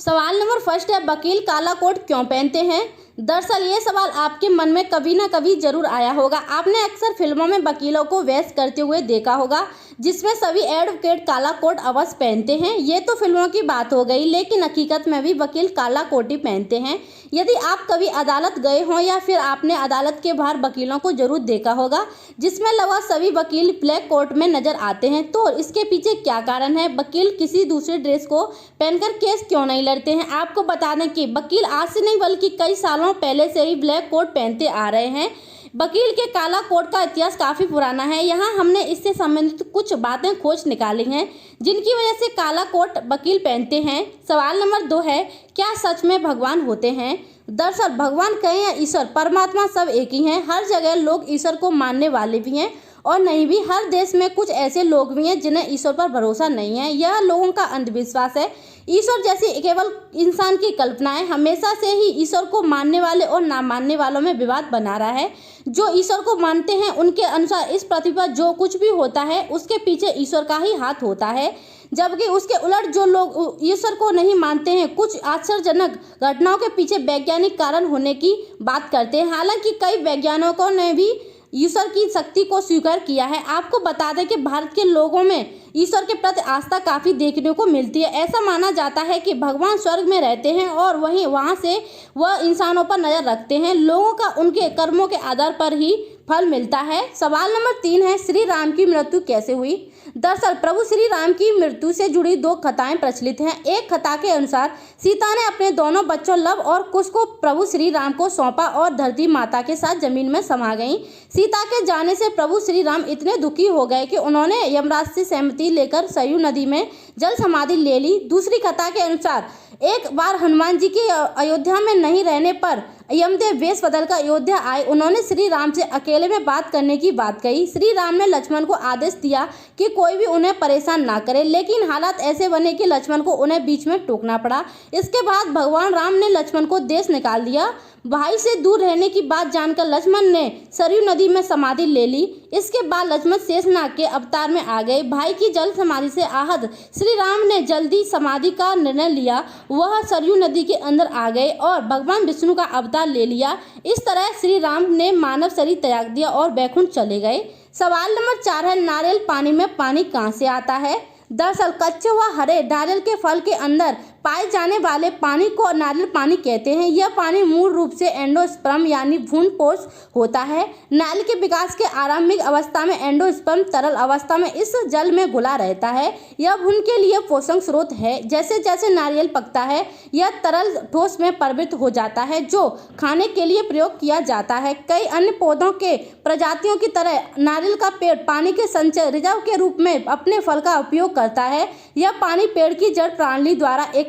सवाल number first है, वकील काला कोट क्यों पहनते हैं। दरअसल ये सवाल आपके मन में कभी ना कभी जरूर आया होगा। आपने अक्सर फिल्मों में वकीलों को वेश करते हुए देखा होगा, जिसमें सभी एडवोकेट काला कोट अवश्य पहनते हैं। ये तो फिल्मों की बात हो गई, लेकिन हकीकत में भी वकील काला कोट ही पहनते हैं। यदि आप कभी अदालत गए हों या फिर आपने अदालत के बाहर वकीलों को जरूर देखा होगा, जिसमें लगभग सभी वकील ब्लैक कोट में नजर आते हैं, तो इसके पीछे क्या कारण है। वकील किसी दूसरे ड्रेस को पहनकर केस क्यों नहीं लड़ते हैं। आपको बता दें कि वकील आज से नहीं बल्कि कई सालों पहले से ही ब्लैक कोट पहनते आ रहे हैं। वकील के काला कोट का इतिहास काफी पुराना है। यहाँ हमने इससे संबंधित कुछ बातें खोज निकाली हैं, जिनकी वजह से काला कोट वकील पहनते हैं। सवाल नंबर 2 है, क्या सच में भगवान होते हैं। दरअसल भगवान कहें या ईश्वर, परमात्मा सब एक ही हैं। हर जगह लोग ईश्वर को मानने वाले भी हैं और नहीं भी। हर देश में कुछ ऐसे लोग भी हैं जिन्हें ईश्वर पर भरोसा नहीं है। यह लोगों का अंधविश्वास है। ईश्वर जैसी केवल इंसान की कल्पना है। हमेशा से ही ईश्वर को मानने वाले और ना मानने वालों में विवाद बना रहा है। जो ईश्वर को मानते हैं उनके अनुसार इस पृथ्वी पर जो कुछ भी होता है उसके पीछे ईश्वर का ही हाथ होता है, जबकि उसके उलट जो लोग ईश्वर को नहीं मानते हैं कुछ आश्चर्यजनक घटनाओं के पीछे वैज्ञानिक कारण होने की बात करते हैं। हालांकि कई वैज्ञानिकों ने भी ईश्वर की शक्ति को स्वीकार किया है। आपको बता दें कि भारत के लोगों में ईश्वर के प्रति आस्था काफ़ी देखने को मिलती है। ऐसा माना जाता है कि भगवान स्वर्ग में रहते हैं और वहाँ से वह इंसानों पर नज़र रखते हैं। लोगों का उनके कर्मों के आधार पर ही फल मिलता है। सवाल नंबर 3 है, श्री राम की मृत्यु कैसे हुई। दरअसल प्रभु श्री राम की मृत्यु से जुड़ी 2 कथाएं प्रचलित हैं। एक कथा के अनुसार सीता ने अपने दोनों बच्चों लव और कुश को प्रभु श्री राम को सौंपा और धरती माता के साथ जमीन में समा गईं। सीता के जाने से प्रभु श्री राम इतने दुखी हो गए कि उन्होंने यमराज से सहमति लेकर सरयू नदी में जल समाधि ले ली। दूसरी कथा के अनुसार एक बार हनुमान जी के अयोध्या में नहीं रहने पर यमदेव वेश बदलकर अयोध्या आए। उन्होंने श्री राम से अकेले में बात करने की बात कही। श्री राम ने लक्ष्मण को आदेश दिया कि कोई भी उन्हें परेशान ना करे, लेकिन हालात ऐसे बने कि लक्ष्मण को उन्हें बीच में टोकना पड़ा। इसके बाद भगवान राम ने लक्ष्मण को देश निकाल दिया। भाई से दूर रहने की बात जानकर लक्ष्मण ने सरयू नदी में समाधि ले ली। इसके बाद लक्ष्मण शेषनाग के अवतार में आ गए। भाई की जल समाधि से आहत श्री राम ने जल्दी समाधि का निर्णय लिया। वह सरयू नदी के अंदर आ गए और भगवान विष्णु का अवतार ले लिया। इस तरह श्री राम ने मानव शरीर त्याग दिया और वैकुंठ चले गए। सवाल नंबर 4 है, नारियल पानी में पानी कहाँ से आता है। दरअसल कच्चे व हरे नारियल के फल के अंदर पाए जाने वाले पानी को नारियल पानी कहते हैं। यह पानी मूल रूप से एंडोस्पर्म यानी भ्रूणपोष होता है। नारियल के विकास के आरंभिक अवस्था में एंडोस्पर्म तरल अवस्था में इस जल में घुला रहता है। यह भ्रूण के लिए पोषक स्रोत है। जैसे जैसे नारियल पकता है यह तरल ठोस में परिवर्तित हो जाता है, जो खाने के लिए प्रयोग किया जाता है। कई अन्य पौधों के प्रजातियों की तरह नारियल का पेड़ पानी के संचय रिजर्व के रूप में अपने फल का उपयोग करता है। यह पानी पेड़ की जड़ प्रणाली द्वारा एकत्रित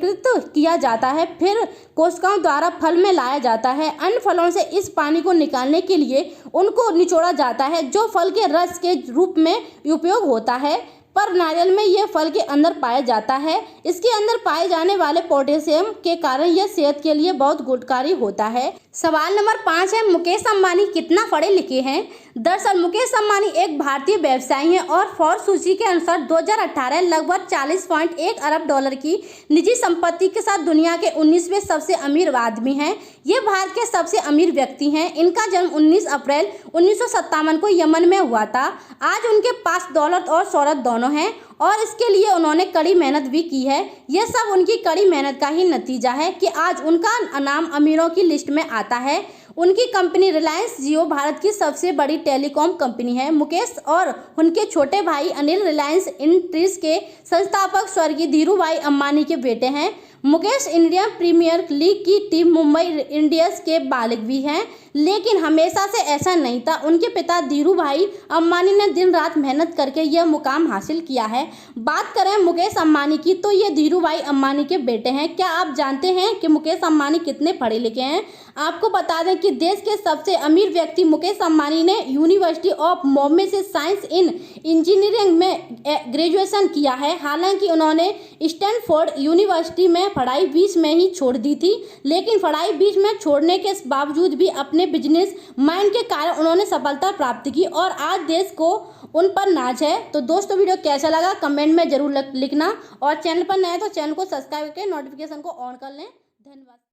किया जाता है, फिर कोशिकाओं द्वारा फल में लाया जाता है। अन्य फलों से इस पानी को निकालने के लिए उनको निचोड़ा जाता है, जो फल के रस के रूप में उपयोग होता है। पर नारियल में यह फल के अंदर पाया जाता है। इसके अंदर पाए जाने वाले पोटेशियम के कारण यह सेहत के लिए बहुत गुणकारी होता है। सवाल नंबर 5 है, मुकेश अंबानी कितना पढ़े लिखे हैं। दरअसल मुकेश अंबानी एक भारतीय व्यवसायी हैं और फोर्ब्स सूची के अनुसार 2018 लगभग 40.1 अरब डॉलर की निजी संपत्ति के साथ दुनिया के 19वें सबसे अमीर आदमी हैं। ये भारत के सबसे अमीर व्यक्ति हैं। इनका जन्म 19 अप्रैल 1957 को यमन में हुआ था। आज उनके पास दौलत और शोहरत दोनों हैं और इसके लिए उन्होंने कड़ी मेहनत भी की है। यह सब उनकी कड़ी मेहनत का ही नतीजा है कि आज उनका नाम अमीरों की लिस्ट में आता है। उनकी कंपनी रिलायंस जियो भारत की सबसे बड़ी टेलीकॉम कंपनी है। मुकेश और उनके छोटे भाई अनिल रिलायंस इंडस्ट्रीज के संस्थापक स्वर्गीय धीरूभाई अंबानी के बेटे हैं। मुकेश इंडियन प्रीमियर लीग की टीम मुंबई इंडियंस के मालिक भी हैं, लेकिन हमेशा से ऐसा नहीं था। उनके पिता धीरूभाई अंबानी ने दिन रात मेहनत करके यह मुकाम हासिल किया है। बात करें मुकेश अंबानी की तो ये धीरूभाई अंबानी के बेटे हैं। क्या आप जानते हैं कि मुकेश अंबानी कितने पढ़े लिखे हैं। आपको बता दें कि देश के सबसे अमीर व्यक्ति मुकेश अंबानी ने यूनिवर्सिटी ऑफ बॉम्बे से साइंस इन इंजीनियरिंग में ग्रेजुएशन किया है। हालांकि उन्होंने स्टैनफोर्ड यूनिवर्सिटी में पढ़ाई बीच में ही छोड़ दी थी, लेकिन पढ़ाई बीच में छोड़ने के बावजूद भी अपने बिजनेस माइंड के कारण उन्होंने सफलता प्राप्त की और आज देश को उन पर नाज है। तो दोस्तों वीडियो कैसा लगा कमेंट में जरूर लिखना और चैनल पर नए तो चैनल को सब्सक्राइब करके नोटिफिकेशन को ऑन कर लें। धन्यवाद।